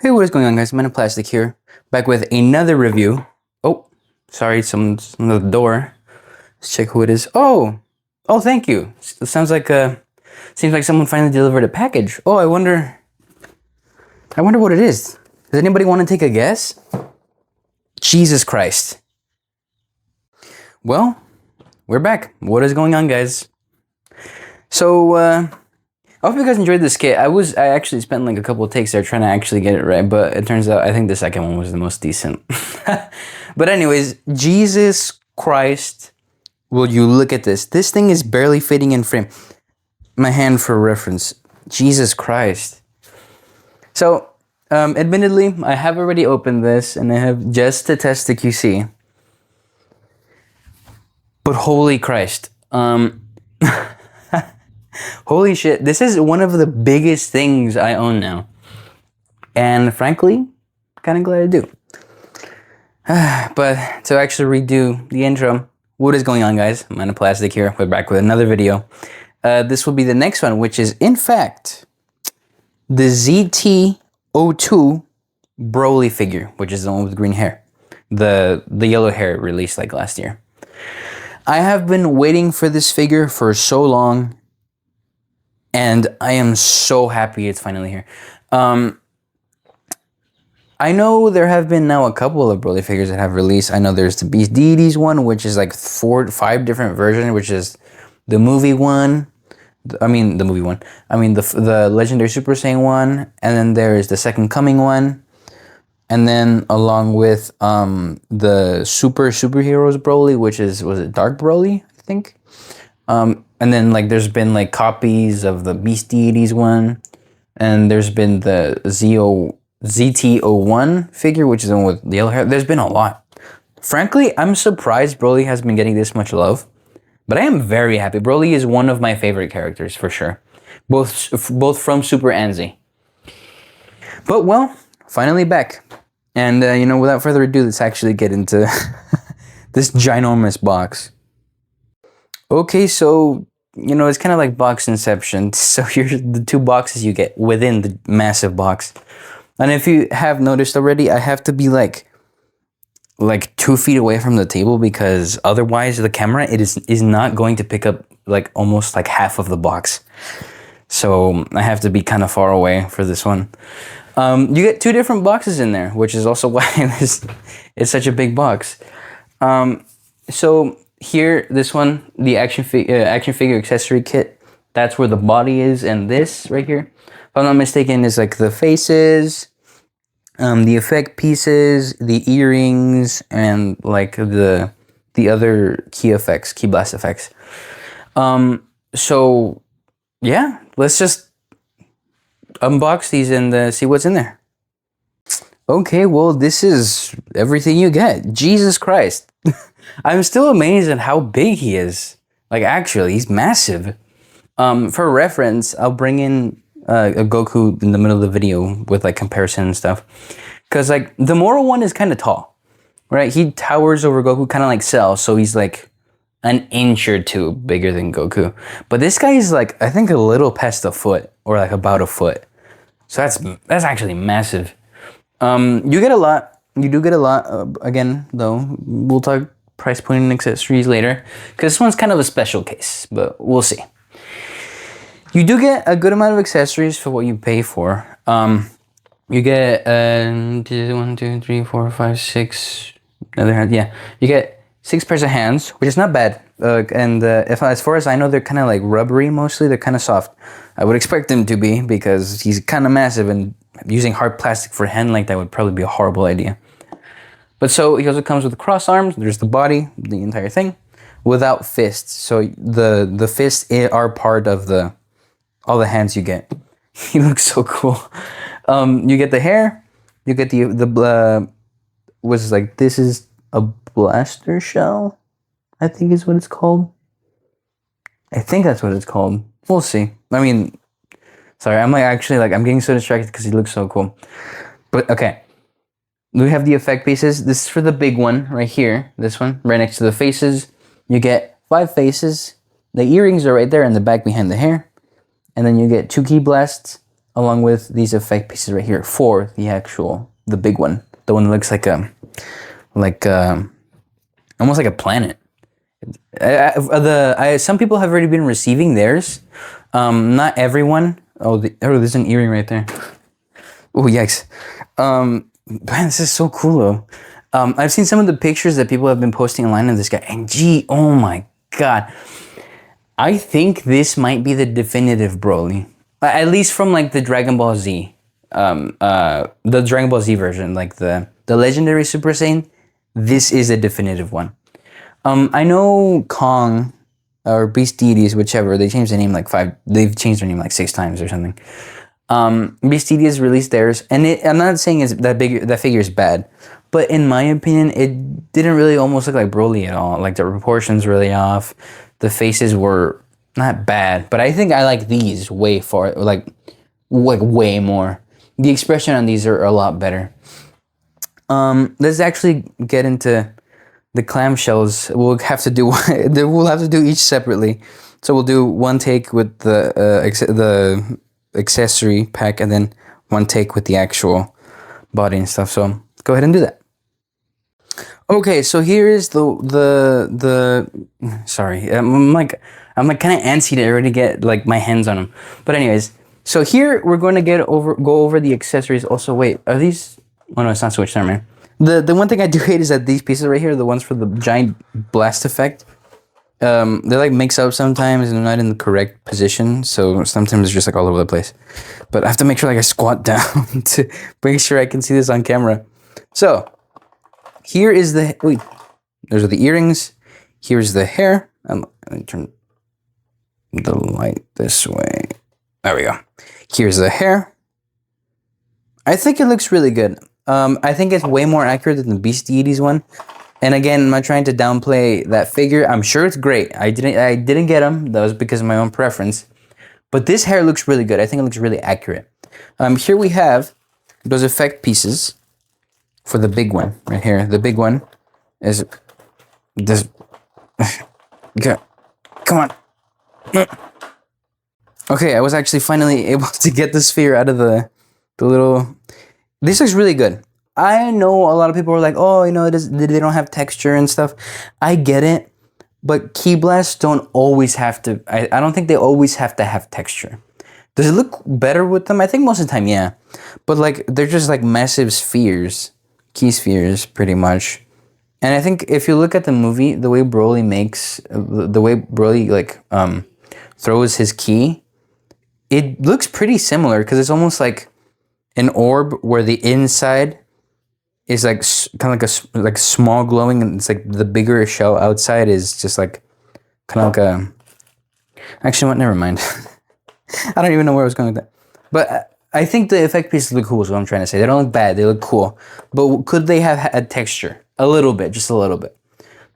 Hey, what is going on, guys? Plastic here, back with another review. Oh, sorry, someone's on the door. Let's check who it is. Oh, thank you. It sounds like seems like someone finally delivered a package. Oh, I wonder what it is. Does anybody want to take a guess? Jesus Christ. Well, we're back. What is going on, guys? So, I hope you guys enjoyed this kit. I actually spent like a couple of takes there trying to actually get it right, but it turns out I think the second one was the most decent. But anyways, Jesus Christ, will you look at this? This thing is barely fitting in frame. My hand for reference. Jesus Christ. So, admittedly, I have already opened this and I have just to test the QC. But holy Christ. Holy shit, this is one of the biggest things I own now. And frankly, kind of glad I do. But to actually redo the intro, what is going on, guys? I'm Plastic here. We're back with another video. This will be the next one, which is, in fact, the Zt02 Broly figure, which is the one with green hair. The yellow hair released like last year. I have been waiting for this figure for so long. And I am so happy it's finally here. I know there have been now a couple of Broly figures that have released. I know there's the Beast Deities one, which is like 4 to 5 different versions, which is the movie one. The Legendary Super Saiyan one. And then there is the Second Coming one. And then along with the Superheroes Broly, which was it Dark Broly, I think? And then like there's been like copies of the Beast Deities one, and there's been the Zt01 figure, which is the one with the yellow hair. There's been a lot. Frankly, I'm surprised Broly has been getting this much love, but I am very happy. Broly is one of my favorite characters for sure, both from Super and Z. But well, finally back, and without further ado, let's actually get into this ginormous box. Okay, so, it's kind of like box inception. So here's the 2 boxes you get within the massive box. And if you have noticed already, I have to be like 2 feet away from the table because otherwise the camera is not going to pick up like almost like half of the box. So I have to be kind of far away for this one. You get 2 different boxes in there, which is also why it's such a big box. So here, this one, the action figure accessory kit, that's where the body is, and this right here, if I'm not mistaken, is like the faces, the effect pieces, the earrings, and like the other key blast effects. So yeah, let's just unbox these and see what's in there. Okay, well, this is everything you get. Jesus Christ. I'm still amazed at how big he is. Like, actually, he's massive. For reference, I'll bring in a Goku in the middle of the video with, like, comparison and stuff. Because, like, the Moro one is kind of tall, right? He towers over Goku, kind of like Cell, so he's, like, an inch or 2 bigger than Goku. But this guy is, like, I think a little past a foot, or, like, about a foot. So that's actually massive. You get a lot. You do get a lot. Again, though, we'll talk price point and accessories later, because this one's kind of a special case, but we'll see. You do get a good amount of accessories for what you pay for. You get 1, 2, 3, 4, 5, 6 other hands. Yeah, you get 6 pairs of hands, which is not bad. As far as I know, they're kind of like rubbery mostly. They're kind of soft. I would expect them to be because he's kind of massive, and using hard plastic for a hand like that would probably be a horrible idea. But so he also comes with cross arms. There's the body, the entire thing, without fists. So the fists are part of all the hands you get. He looks so cool. You get the hair. You get the was like, this is a blaster shell, I think is what it's called. I think that's what it's called. We'll see. I mean, sorry, I'm getting so distracted because he looks so cool. But okay. We have the effect pieces. This is for the big one right here. This one, right next to the faces. You get 5 faces. The earrings are right there in the back behind the hair. And then you get 2 key blasts, along with these effect pieces right here for the big one, the one that looks like almost like a planet. Some people have already been receiving theirs. Not everyone. There's an earring right there. Oh, yikes. Man, this is so cool though. I've seen some of the pictures that people have been posting online of this guy, and oh my god. I think this might be the definitive Broly. At least from like the Dragon Ball Z. The Dragon Ball Z version, like the legendary Super Saiyan. This is a definitive one. I know Kong or Beast Deities, whichever, they've changed their name like 6 times or something. Beast Deities released theirs, and I'm not saying that figure is bad, but in my opinion, it didn't really almost look like Broly at all. Like the proportions really off, the faces were not bad, but I think I like these way more. The expression on these are a lot better. Let's actually get into the clamshells. We'll have to do each separately. So we'll do one take with the accessory pack, and then one take with the actual body and stuff. So go ahead and do that. Okay, so here is the sorry, I'm like kind of antsy to already get like my hands on them. But anyways, so here we're going to go over the accessories. Also, wait, are these? Oh no, it's not switched. Never mind. The one thing I do hate is that these pieces right here, the ones for the giant blast effect, they like mix up sometimes and they're not in the correct position. So sometimes it's just like all over the place. But I have to make sure like I squat down to make sure I can see this on camera. So here is those are the earrings. Here's the hair. Let me turn the light this way. There we go. Here's the hair. I think it looks really good. I think it's way more accurate than the Beast Deities one. And again, I'm not trying to downplay that figure. I'm sure it's great. I didn't get them. That was because of my own preference. But this hair looks really good. I think it looks really accurate. Here we have those effect pieces for the big one right here. The big one is this. Come on. Okay, I was actually finally able to get the sphere out of the little. This looks really good. I know a lot of people are like, oh, they don't have texture and stuff. I get it, but Ki Blasts don't always have to. I don't think they always have to have texture. Does it look better with them? I think most of the time, yeah. But like, they're just like massive spheres, Ki spheres, pretty much. And I think if you look at the movie, the way Broly throws his ki, it looks pretty similar because it's almost like an orb where the inside is like kind of like small glowing, and it's like the bigger shell outside is just like kind of like a. Actually, what? Never mind. I don't even know where I was going with that. But I think the effect pieces look cool. Is what I'm trying to say. They don't look bad. They look cool. But could they have had texture? A little bit, just a little bit.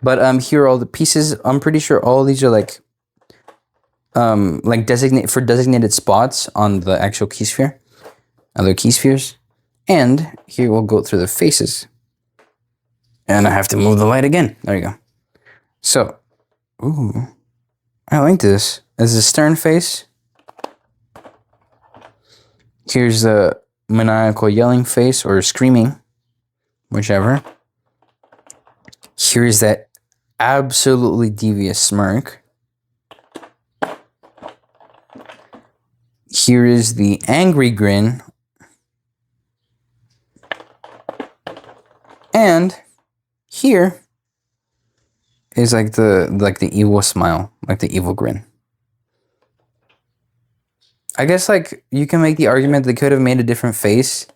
But here are all the pieces. I'm pretty sure all these are like designated spots on the actual key sphere. Other key spheres. And here we'll go through the faces. And I have to move the light again. There you go. So, ooh, I like this. This is a stern face. Here's the maniacal yelling face or screaming, whichever. Here's that absolutely devious smirk. Here is the angry grin. And here is like the evil smile, like the evil grin. I guess like you can make the argument they could have made a different face,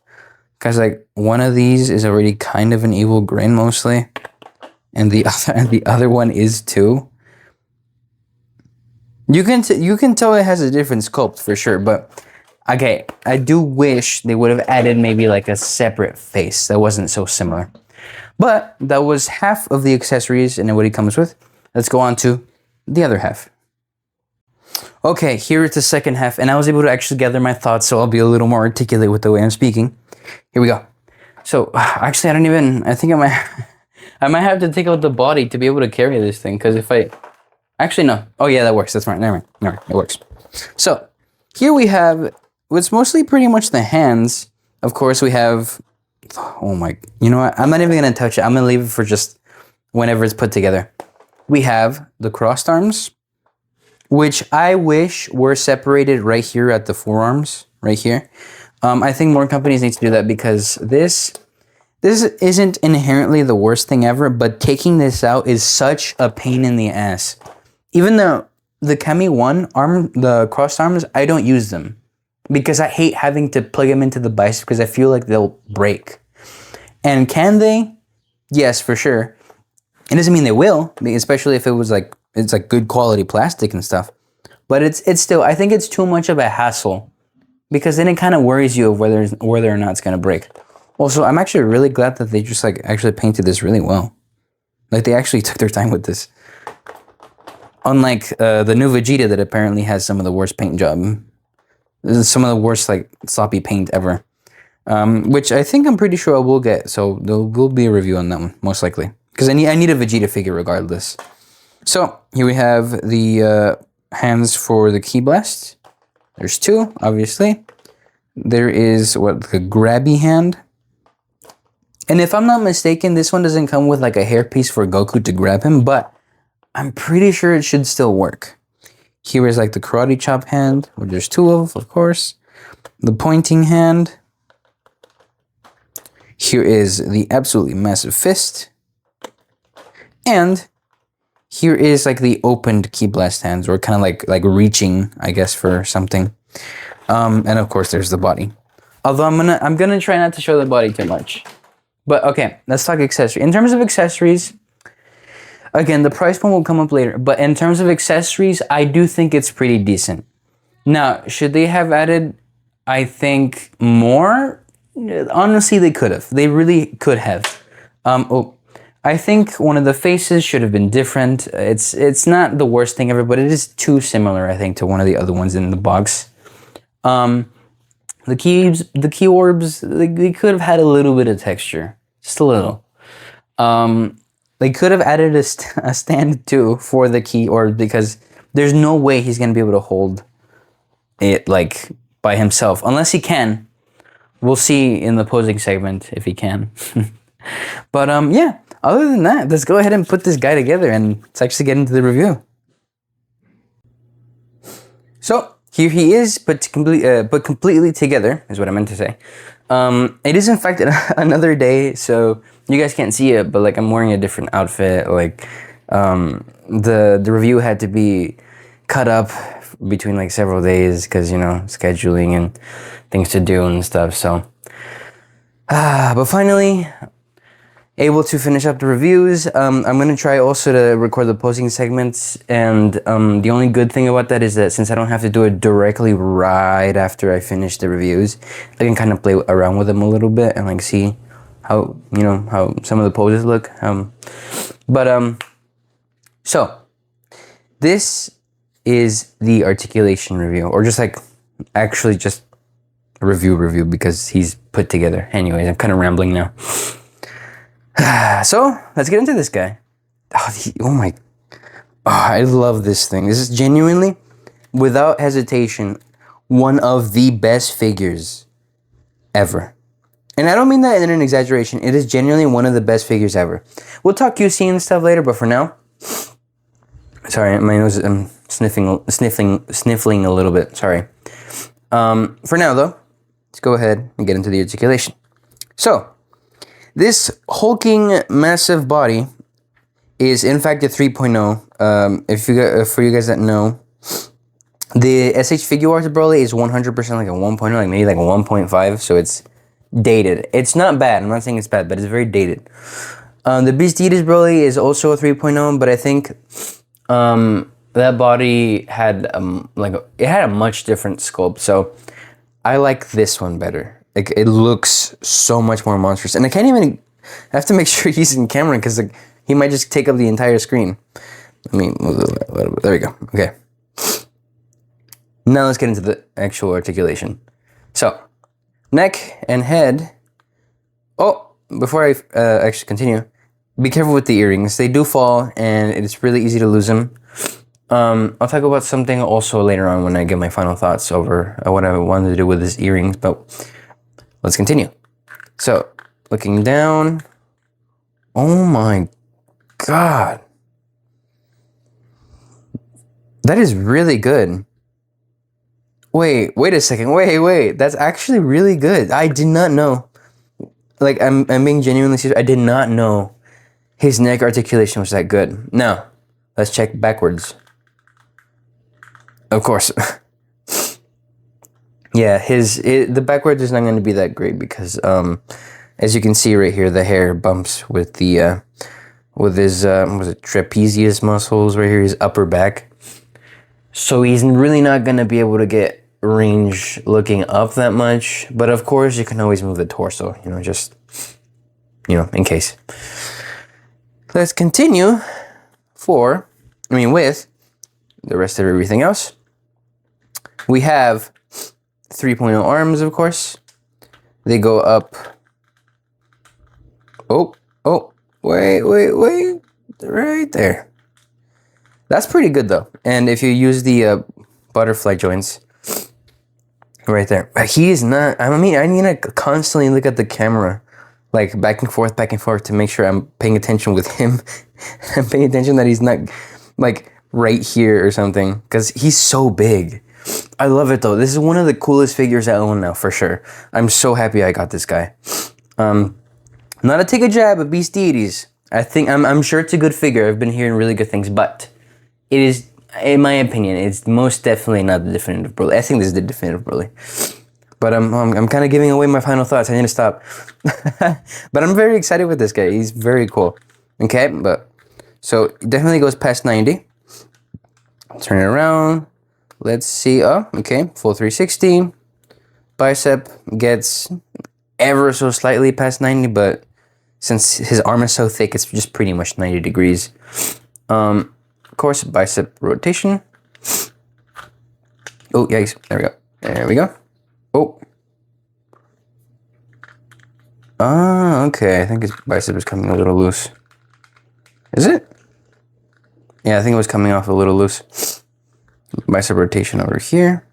because like one of these is already kind of an evil grin mostly, and the other one is too. You can tell it has a different sculpt for sure, but okay, I do wish they would have added maybe like a separate face that wasn't so similar. But that was half of the accessories and what it comes with. Let's go on to the other half. Okay, here is the second half, and I was able to actually gather my thoughts, so I'll be a little more articulate with the way I'm speaking. Here we go. So, actually, I think I might have to take out the body to be able to carry this thing, because if actually, no. Oh, yeah, that works. That's right. Never mind. It works. So, here we have it's mostly pretty much the hands. Of course, we have, oh my, you know what? I'm not even going to touch it. I'm going to leave it for just whenever it's put together. We have the crossed arms, which I wish were separated right here at the forearms, right here. I think more companies need to do that because this isn't inherently the worst thing ever, but taking this out is such a pain in the ass. Even though the Kami 1 arm, the crossed arms, I don't use them because I hate having to plug them into the bicep because I feel like they'll break. And can they? Yes, for sure. It doesn't mean they will, especially if it was like, it's like good quality plastic and stuff. But it's still, I think it's too much of a hassle because then it kind of worries you of whether or not it's going to break. Also, I'm actually really glad that they just like actually painted this really well. Like they actually took their time with this. Unlike the new Vegeta that apparently has some of the worst paint job. Some of the worst like sloppy paint ever. Which I think I'm pretty sure I will get. So there will be a review on that one, most likely. Because I need a Vegeta figure regardless. So here we have the hands for the Ki Blast. There's two, obviously. There is what, the grabby hand. And if I'm not mistaken, this one doesn't come with like a hairpiece for Goku to grab him, but I'm pretty sure it should still work. Here is like the karate chop hand, which there's two of course. The pointing hand. Here is the absolutely massive fist. And here is like the opened Ki Blast hands, or kind of like reaching, I guess, for something. And of course there's the body. Although I'm gonna try not to show the body too much. But okay, let's talk accessory. In terms of accessories, again, the price point will come up later. But in terms of accessories, I do think it's pretty decent. Now, should they have added, I think, more? Honestly, they could have. They really could have. I think one of the faces should have been different. It's not the worst thing ever, but it is too similar, I think, to one of the other ones in the box. The key orbs, they could have had a little bit of texture. Just a little. They could have added a stand too for the key orb because there's no way he's going to be able to hold it like by himself. Unless he can. We'll see in the posing segment if he can. But yeah, other than that, let's go ahead and put this guy together and let's actually get into the review. So here he is, but completely together, is what I meant to say. It is in fact another day, so you guys can't see it, but like I'm wearing a different outfit. Like the review had to be cut up between like several days because, you know, scheduling and things to do and stuff. So, but finally able to finish up the reviews. I'm going to try also to record the posing segments, and the only good thing about that is that since I don't have to do it directly right after I finish the reviews, I can kind of play around with them a little bit and like see how, you know, how some of the poses look. So this is the articulation review, or just like actually just a review because he's put together. Anyways, I'm kind of rambling now. So let's get into this guy. I love this thing. This is genuinely, without hesitation, one of the best figures ever. And I don't mean that in an exaggeration. It is genuinely one of the best figures ever. We'll talk QC and stuff later, but for now, sorry, my nose, I'm sniffling a little bit. Sorry. For now though, let's go ahead and get into the articulation. So this hulking massive body is in fact a 3.0. For you guys that know, the SH Figuarts Broly is 100% like a 1.0, like maybe like a 1.5, so it's dated. It's not bad, I'm not saying it's bad, but it's very dated. The Beastitas Broly is also a 3.0, but I think that body had it had a much different sculpt, so I like this one better. Like, it looks so much more monstrous. And I have to make sure he's in camera because like, he might just take up the entire screen. Let me move a little bit. There we go. Okay. Now let's get into the actual articulation. So, neck and head. Oh, before I actually continue, be careful with the earrings. They do fall and it's really easy to lose them. I'll talk about something also later on when I get my final thoughts over what I wanted to do with his earrings, but let's continue. So, looking down. Oh my God. That is really good. Wait a second. Wait. That's actually really good. I did not know. Like, I'm being genuinely serious. I did not know his neck articulation was that good. Now, let's check backwards. Of course. Yeah, the backwards is not going to be that great because, as you can see right here, the hair bumps with the, with his, was it trapezius muscles right here, his upper back. So he's really not going to be able to get range looking up that much. But of course, you can always move the torso, just, in case. Let's continue with the rest of everything else. We have 3.0 arms, of course. They go up. Oh, wait. Right there. That's pretty good, though. And if you use the butterfly joints, right there. He is not, I need to constantly look at the camera, like back and forth to make sure I'm paying attention with him. I'm paying attention that he's not, like, right here or something, because he's so big. I love it, though. This is one of the coolest figures I own now, for sure. I'm so happy I got this guy. Not to take a jab at Beast Deities. I'm sure it's a good figure. I've been hearing really good things, but it is, in my opinion, it's most definitely not the definitive Broly. I think this is the definitive Broly. But I'm kind of giving away my final thoughts. I need to stop. But I'm very excited with this guy. He's very cool. Okay, but so it definitely goes past 90. Turn it around. Let's see. Oh, okay. Full 360. Bicep gets ever so slightly past 90, but since his arm is so thick, it's just pretty much 90 degrees. Of course, bicep rotation. Oh, yikes. There we go. Oh. Ah, okay. I think his bicep is coming a little loose. Is it? Yeah, I think it was coming off a little loose. Bicep rotation over here.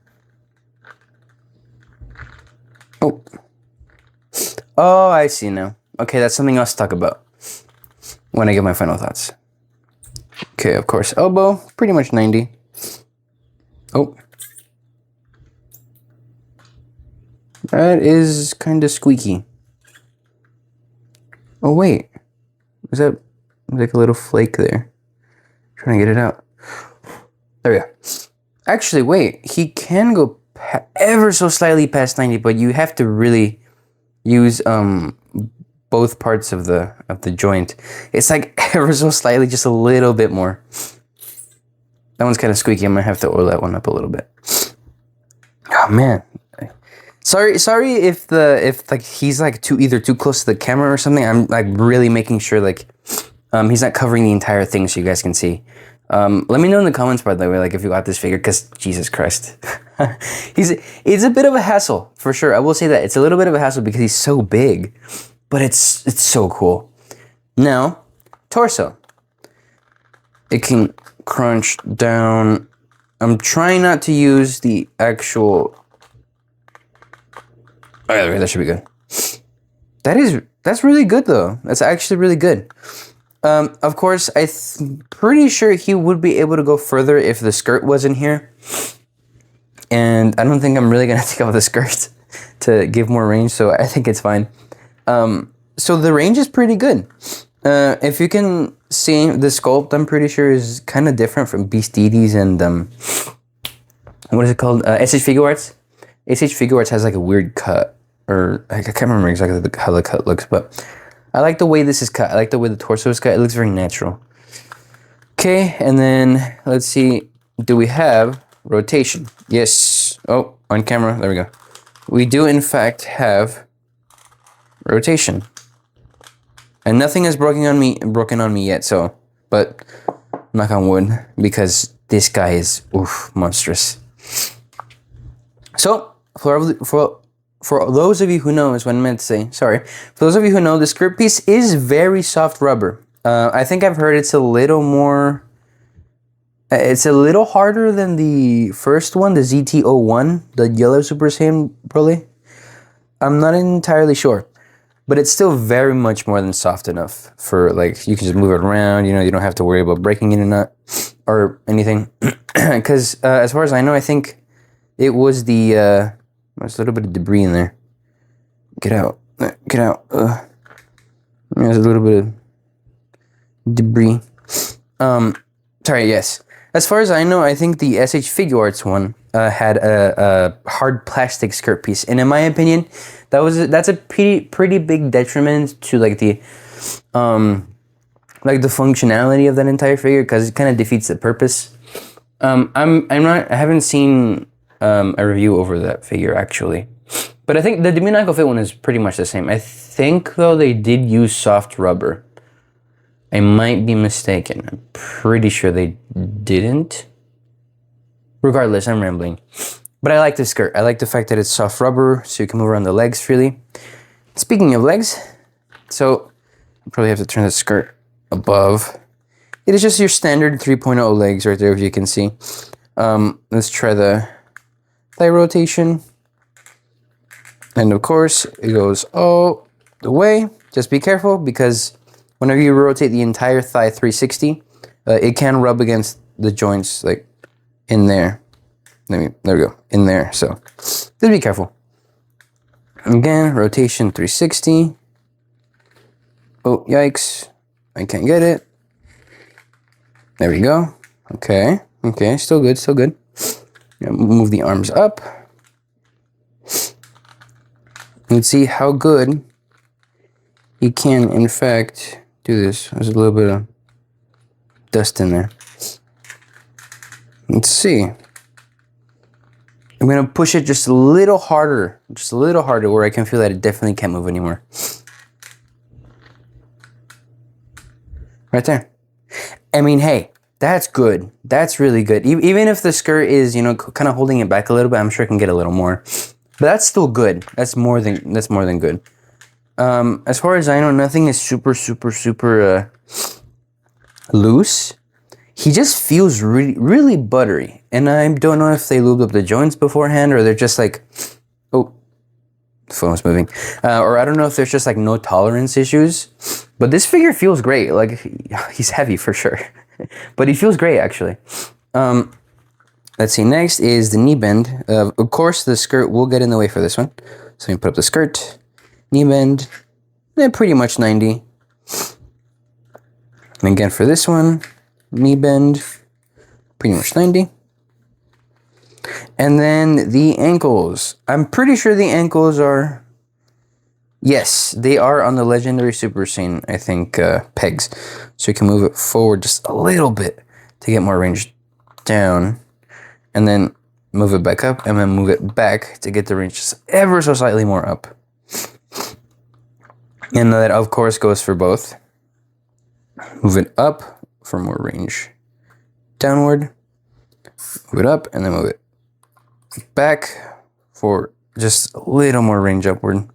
Oh, I see now. Okay, that's something else to talk about when I get my final thoughts. Okay, of course, elbow, pretty much 90. Oh. That is kind of squeaky. Oh, wait. Is that like a little flake there? Trying to get it out. There we go. Actually, wait. He can go ever so slightly past 90, but you have to really use both parts of the joint. It's like ever so slightly, just a little bit more. That one's kind of squeaky. I might have to oil that one up a little bit. Oh man. Sorry if like he's like either too close to the camera or something. I'm like really making sure like he's not covering the entire thing so you guys can see. Let me know in the comments, by the way, like if you got this figure, because Jesus Christ. It's a bit of a hassle, for sure. I will say that. It's a little bit of a hassle because he's so big, but it's so cool. Now, torso. It can crunch down. I'm trying not to use the actual... Okay, that should be good. That's really good, though. That's actually really good. Of course, pretty sure he would be able to go further if the skirt wasn't here. And I don't think I'm really going to take off the skirt to give more range, so I think it's fine. So the range is pretty good. If you can see the sculpt, I'm pretty sure is kind of different from Beast Deities and, what is it called? SH Figure Arts. SH Figure Arts has like a weird cut, or I can't remember exactly how the cut looks, but I like the way this is cut. I like the way the torso is cut. It looks very natural. Okay, and then let's see. Do we have rotation? Yes. Oh, on camera. There we go. We do, in fact, have rotation. And nothing is broken on me yet, so, but knock on wood, because this guy is monstrous. So, for those of you who know, is what I meant to say, sorry. For those of you who know, the skirt piece is very soft rubber. I think I've heard it's a little more It's a little harder than the first one, the Zt01, the yellow Super Saiyan Broly. I'm not entirely sure, but it's still very much more than soft enough for, like, you can just move it around, you know, you don't have to worry about breaking it or not, or anything. Because as far as I know, I think it was the, there's a little bit of debris in there. Get out, get out. There's a little bit of debris. Sorry, yes. As far as I know, I think the SH Figure Arts one had a hard plastic skirt piece, and in my opinion, that's a pretty big detriment to like the functionality of that entire figure, because it kind of defeats the purpose. I haven't seen a review over that figure actually, but I think the Demoniacal Fit one is pretty much the same. I think though they did use soft rubber. I might be mistaken. I'm pretty sure they didn't. Regardless, I'm rambling. But I like the skirt. I like the fact that it's soft rubber, so you can move around the legs freely. Speaking of legs, so you probably have to turn the skirt above. It is just your standard 3.0 legs right there, as you can see. Let's try the thigh rotation. And of course, it goes all the way. Just be careful, because whenever you rotate the entire thigh 360, it can rub against the joints, like in there. There we go, in there. So just be careful. Again, rotation 360. Oh, yikes. I can't get it. There we go. Okay, okay, still good, still good. Move the arms up. And see how good you can, in fact, do this. There's a little bit of dust in there. Let's see. I'm gonna push it just a little harder, where I can feel that it definitely can't move anymore. Right there. I mean, hey, that's good. That's really good. Even if the skirt is, you know, kind of holding it back a little bit, I'm sure I can get a little more. But that's still good. That's more than good. As far as I know, nothing is super loose. He just feels really buttery, and I don't know if they lubed up the joints beforehand, or they're just like, oh, the phone's moving, or I don't know if there's just like no tolerance issues. But this figure feels great. Like, he's heavy for sure, but he feels great actually. Let's see. Next is the knee bend. Of course, the skirt will get in the way for this one, so let me put up the skirt. Knee bend, then pretty much 90. And again for this one, knee bend, pretty much 90. And then the ankles. I'm pretty sure the ankles are, yes, they are on the Legendary Super Saiyan, I think, pegs. So you can move it forward just a little bit to get more range down. And then move it back up, and then move it back to get the range just ever so slightly more up. And that, of course, goes for both. Move it up for more range downward. Move it up, and then move it back for just a little more range upward.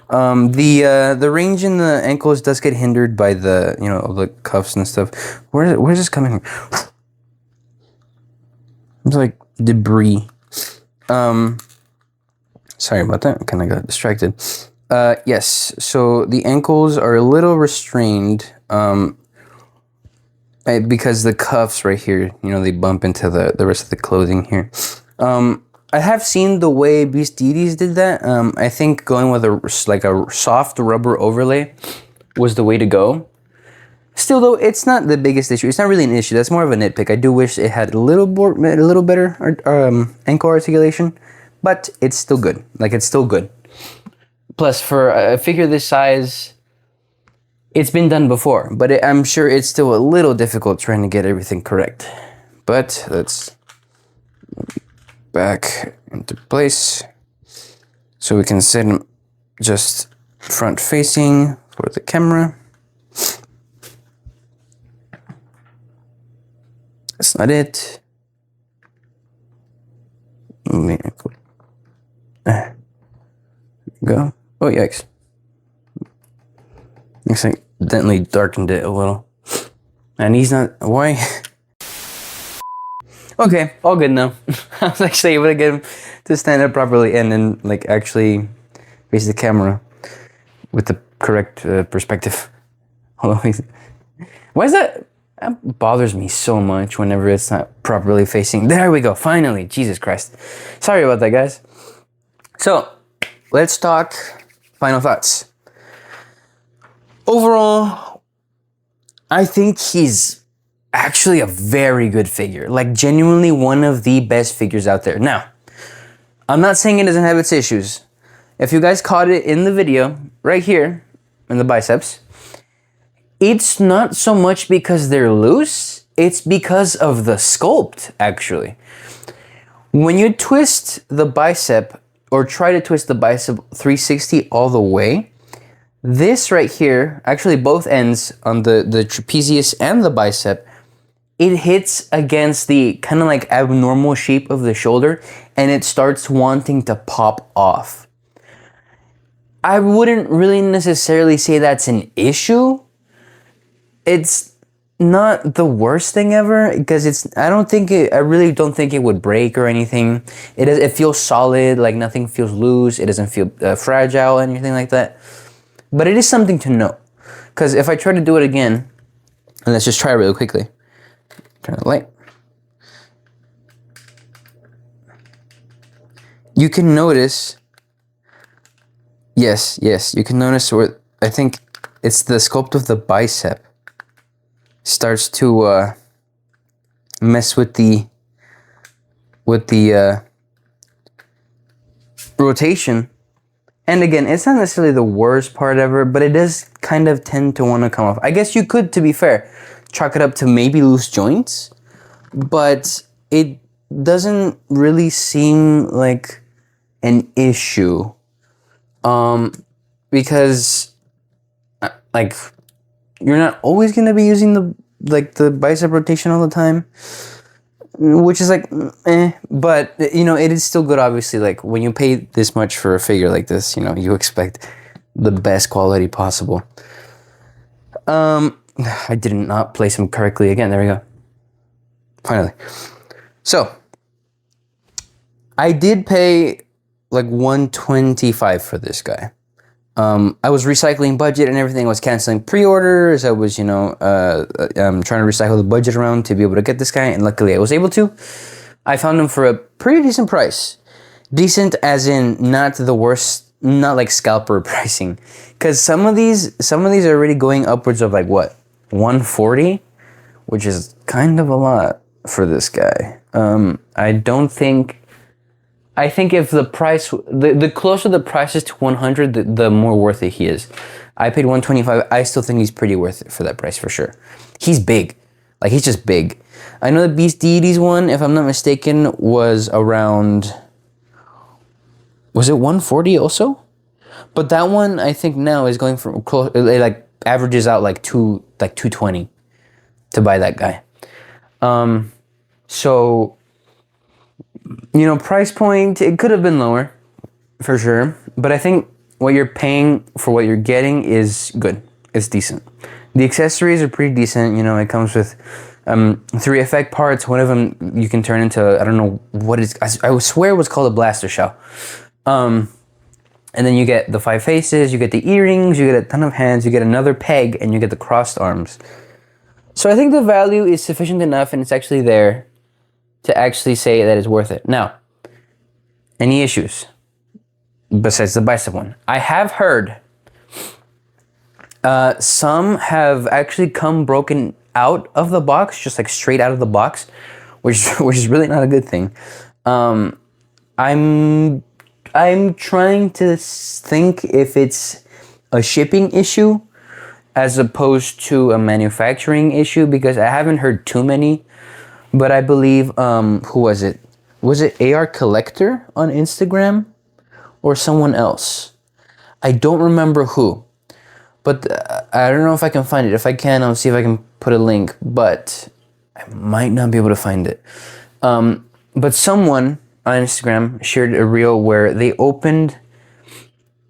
The range in the ankles does get hindered by the, you know, the cuffs and stuff. Where's this coming from? It's like debris. Sorry about that. I kind of got distracted. Yes, so the ankles are a little restrained because the cuffs right here, you know, they bump into the rest of the clothing here. I have seen the way Beast Deities did that. I think going with a soft rubber overlay was the way to go. Still, though, it's not the biggest issue. It's not really an issue. That's more of a nitpick. I do wish it had a little better ankle articulation, but it's still good. Like, it's still good. Plus, for a figure this size, it's been done before, but I'm sure it's still a little difficult trying to get everything correct. But let's back into place so we can set them just front facing for the camera. That's not it. There we go. Oh, yikes. Looks like Dentley darkened it a little. And he's not... Why? Okay, all good now. I was actually able to get him to stand up properly and then like actually face the camera with the correct perspective. Hold on. Why is that? That bothers me so much whenever it's not properly facing. There we go. Finally. Jesus Christ. Sorry about that, guys. So, let's talk final thoughts. Overall, I think he's actually a very good figure. Like, genuinely one of the best figures out there. Now, I'm not saying it doesn't have its issues. If you guys caught it in the video, right here, in the biceps, it's not so much because they're loose, it's because of the sculpt, actually. When you twist the bicep, or try to twist the bicep 360 all the way, this right here, actually both ends on the trapezius and the bicep, it hits against the kind of like abnormal shape of the shoulder, and it starts wanting to pop off. I wouldn't really necessarily say that's an issue. It's not the worst thing ever because I really don't think it would break or anything. It feels solid, like nothing feels loose. It doesn't feel fragile, anything like that. But it is something to know, because if I try to do it again, and let's just try it really quickly. Turn the light. You can notice. Yes, you can notice where I think it's the sculpt of the bicep starts to mess with the rotation. And again, it's not necessarily the worst part ever, but it does kind of tend to want to come off. I guess you could, to be fair, chalk it up to maybe loose joints, but it doesn't really seem like an issue. Because like you're not always going to be using the bicep rotation all the time, which is like but it is still good. Obviously, like when you pay this much for a figure like this, you expect the best quality possible. I did not place him correctly again. There we go. Finally. So I did pay like $125 for this guy. I was recycling budget and everything. I was canceling pre-orders. I was, trying to recycle the budget around to be able to get this guy, and luckily I was able to. I found him for a pretty decent price. Decent as in not the worst, not like scalper pricing. Because some of these are already going upwards of like what, $140, which is kind of a lot for this guy. I think if the price, the closer the price is to 100, the more worth it he is. I paid $125. I still think he's pretty worth it for that price for sure. He's big. Like, he's just big. I know the Beast Deities one, if I'm not mistaken, was around, was it 140 also? But that one, I think now is going from close, it like averages out like 220 to buy that guy. So, price point, it could have been lower, for sure. But I think what you're paying for what you're getting is good. It's decent. The accessories are pretty decent. It comes with 3 effect parts. One of them you can turn into, I don't know what it is. I swear it was called a blaster shell. And then you get the 5 faces, you get the earrings, you get a ton of hands, you get another peg, and you get the crossed arms. So I think the value is sufficient enough, and it's actually there to actually say that it's worth it. Now, any issues besides the bicep one? I have heard some have actually come broken out of the box, just like straight out of the box, which is really not a good thing. I'm trying to think if it's a shipping issue as opposed to a manufacturing issue, because I haven't heard too many. But I believe, who was it? Was it AR Collector on Instagram or someone else? I don't remember who. But I don't know if I can find it. If I can, I'll see if I can put a link. But I might not be able to find it. But someone on Instagram shared a reel where they opened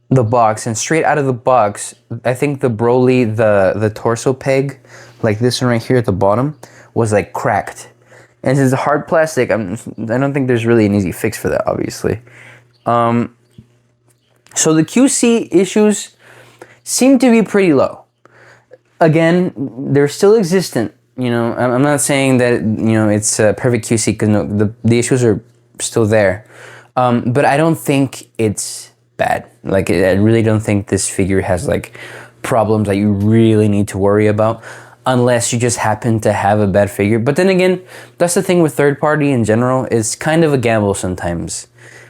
the box, and straight out of the box, I think the Broly, the torso peg, like this one right here at the bottom, was like cracked. And since it's hard plastic, I don't think there's really an easy fix for that, obviously. So the QC issues seem to be pretty low. Again, they're still existent. You know, I'm not saying that, you know, it's perfect QC, because no, the issues are still there. But I don't think it's bad. Like, I really don't think this figure has like problems that you really need to worry about, unless you just happen to have a bad figure. But then again, that's the thing with third party in general. It's kind of a gamble sometimes,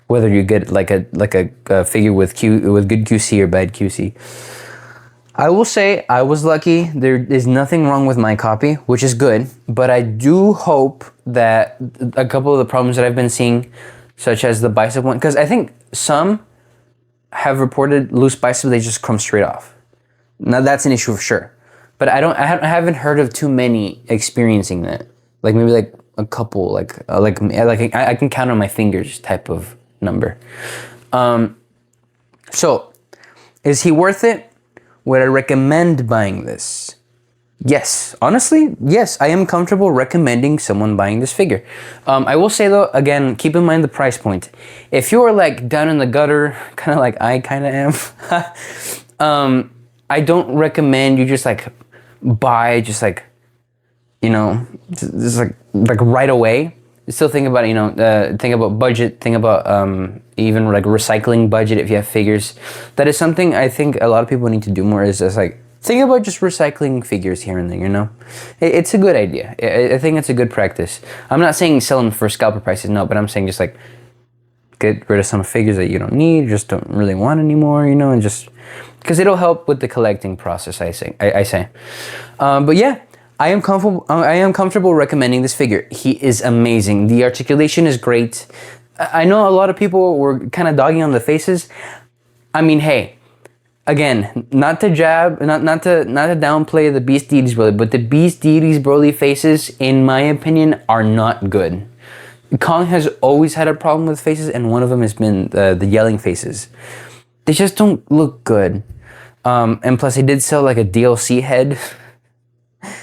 whether you get like a figure with good QC or bad QC. I will say I was lucky. There is nothing wrong with my copy, which is good. But I do hope that a couple of the problems that I've been seeing, such as the bicep one, because I think some have reported loose biceps, they just come straight off. Now that's an issue for sure. But I haven't heard of too many experiencing that. Like maybe like a couple, like I can count on my fingers type of number. So is he worth it? Would I recommend buying this? Yes, honestly, yes, I am comfortable recommending someone buying this figure. I will say though, again, keep in mind the price point. If you're like down in the gutter, kind of like I kind of am, I don't recommend you just like buy just like, you know, just like right away. Still think about, you know, think about budget, think about even like recycling budget if you have figures. That is something I think a lot of people need to do more, is just like think about just recycling figures here and there, you know? It's a good idea. I think it's a good practice. I'm not saying sell them for scalper prices, no, but I'm saying just like get rid of some figures that you don't need, just don't really want anymore, you know, and just, because it'll help with the collecting process, I say. But yeah, I am comfortable recommending this figure. He is amazing. The articulation is great. I know a lot of people were kind of dogging on the faces. I mean, hey, again, not to downplay the Beast Deities Broly, but the Beast Deities Broly faces, in my opinion, are not good. Kong has always had a problem with faces, and one of them has been the yelling faces. They just don't look good. And plus, they did sell like a DLC head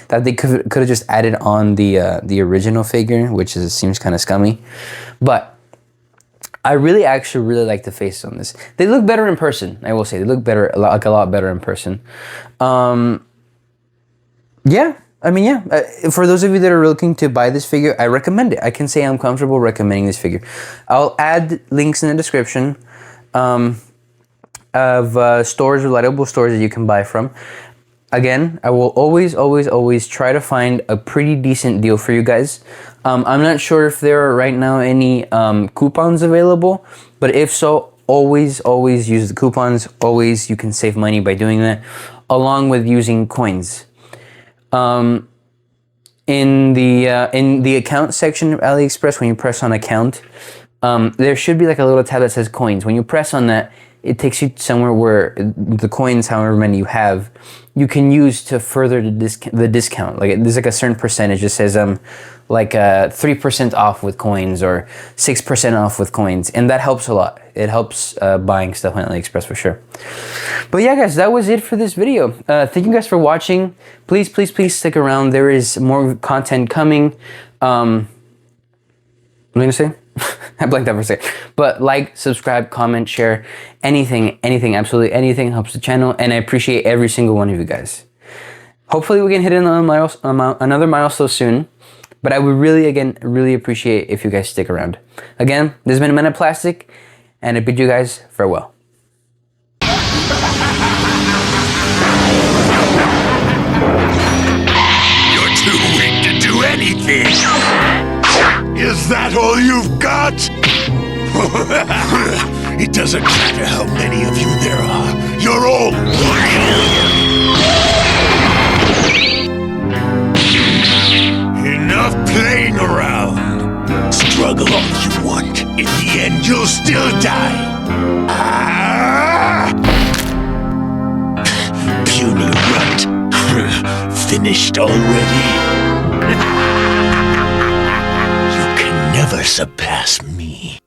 that they could have just added on the original figure, which seems kind of scummy. But I actually really like the faces on this. They look better in person, I will say. They look better, a lot better in person. Yeah, I mean, yeah. For those of you that are looking to buy this figure, I recommend it. I can say I'm comfortable recommending this figure. I'll add links in the description of stores, reliable stores that you can buy from. Again, I will always try to find a pretty decent deal for you guys. I'm not sure if there are right now any coupons available, but if so, always use the coupons. Always, you can save money by doing that, along with using coins. In the account section of AliExpress, when you press on account, there should be like a little tab that says coins. When you press on that, it takes you somewhere where the coins, however many you have, you can use to further the discount. Like there's like a certain percentage. It says like 3% off with coins or 6% off with coins, and that helps a lot. It helps buying stuff on AliExpress for sure. But yeah, guys, that was it for this video. Thank you guys for watching. Please stick around. There is more content coming. What am I gonna say? I blanked out for a second. But like, subscribe, comment, share, anything, absolutely anything helps the channel, and I appreciate every single one of you guys. Hopefully we can hit another milestone soon, but I would really appreciate if you guys stick around. Again, this has been Man of Plastic, and I bid you guys farewell. You're too weak to do anything! Is that all you've got? It doesn't matter how many of you there are. You're all weak. Enough playing around. Struggle all you want. In the end, you'll still die. Puny runt. Finished already? Never surpass me.